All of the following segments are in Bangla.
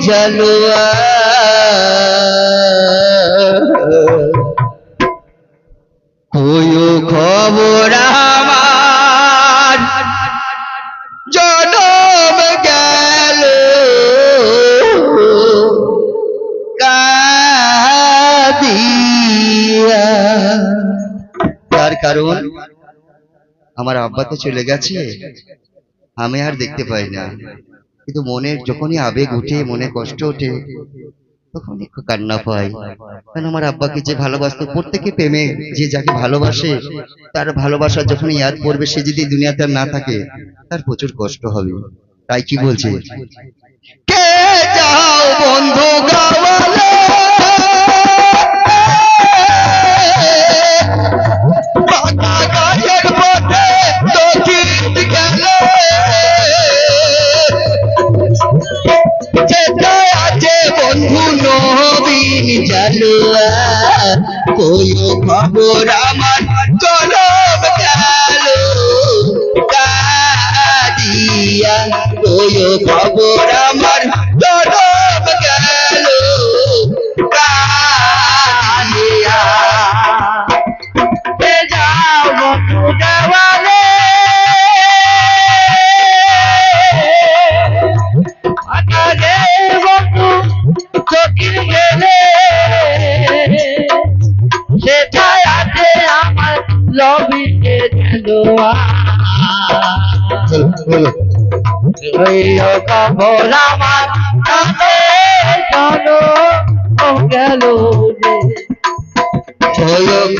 জালুয়া কইও খবর আমার জনম গেল কাদিয়া। তার কারণ আমার আব্বা তো চলে গেছে, আমি আর দেখতে পাই না, কিন্তু মনের যখনই আবেগ উঠে, মনে কষ্ট ওঠে, তখন একটু কান্না পাই। কারণ আমার আব্বাকে যে ভালোবাসতো, প্রত্যেকে প্রেমে যে যাকে ভালোবাসে তার ভালোবাসা যখন ইয়াদ পড়বে, সে যদি দুনিয়াতে না থাকে তার প্রচুর কষ্ট হবে। তাই কি বলছে, কে যাও বন্ধু গাওয়ালে জালুয়া কইও খবর আমার জনম গেল কাদিয়া। কইও খবর আমার জনম গেল কাদিয়া। যাও বন্ধু গাওয়ালে বন্ধু চোখের গেলে সেটাই আছে আমার লবিতে জালুয়া। খবর আমার গেল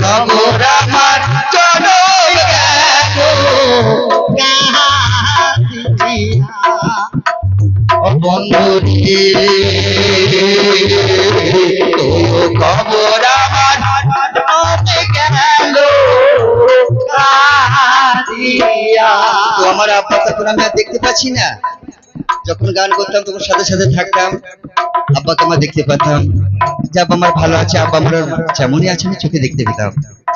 খবর আমার জনম গেল বন্ধু রে খবর আমার গেল কাদিয়া। তো আমার আব্বা তখন আমি আর দেখতে পাচ্ছি না, যখন গান করতাম তখন সাথে সাথে থাকতাম, আব্বাকে আমার দেখতে পেতাম যে আব্বা আমার ভালো আছে, আব্বা আমার যেমনই আছে আমি চোখে দেখতে পেতাম।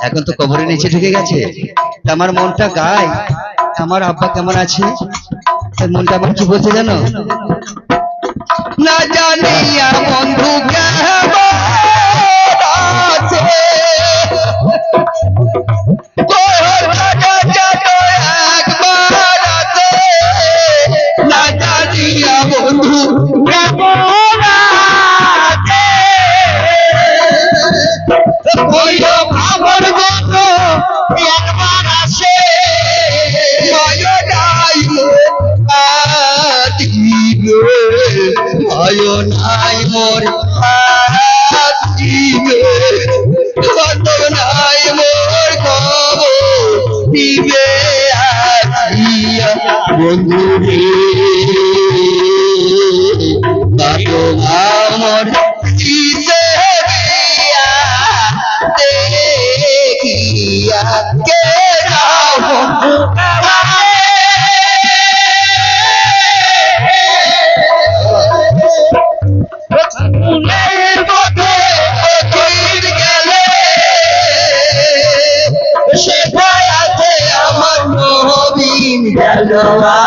এখন তো কবরের নিচে ঢুকে গেছে, আমার মনটা গায় আমার আব্বা কেমন আছে, তার মনটা আমার কি বলছে জানো, না জানিয়া বন্ধু কেমন আছে একবার আছে, না জানিয়া বন্ধু কেমন আছে কইও খবর গত একবার আসে মায়া নাই মায়া নাই মোর দিবে কত নাই মোর খবর দিবে আসিয়া বন্ধু রে কাটো আমার দিতে দিয়া দেখিয়া কে যাও বন্ধু জালুয়া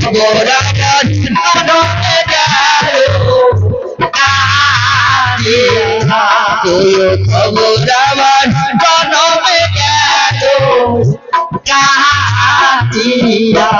খবর আমার জনম গেল কাদিয়া। খবর আমার জনম গেল কাদিয়া।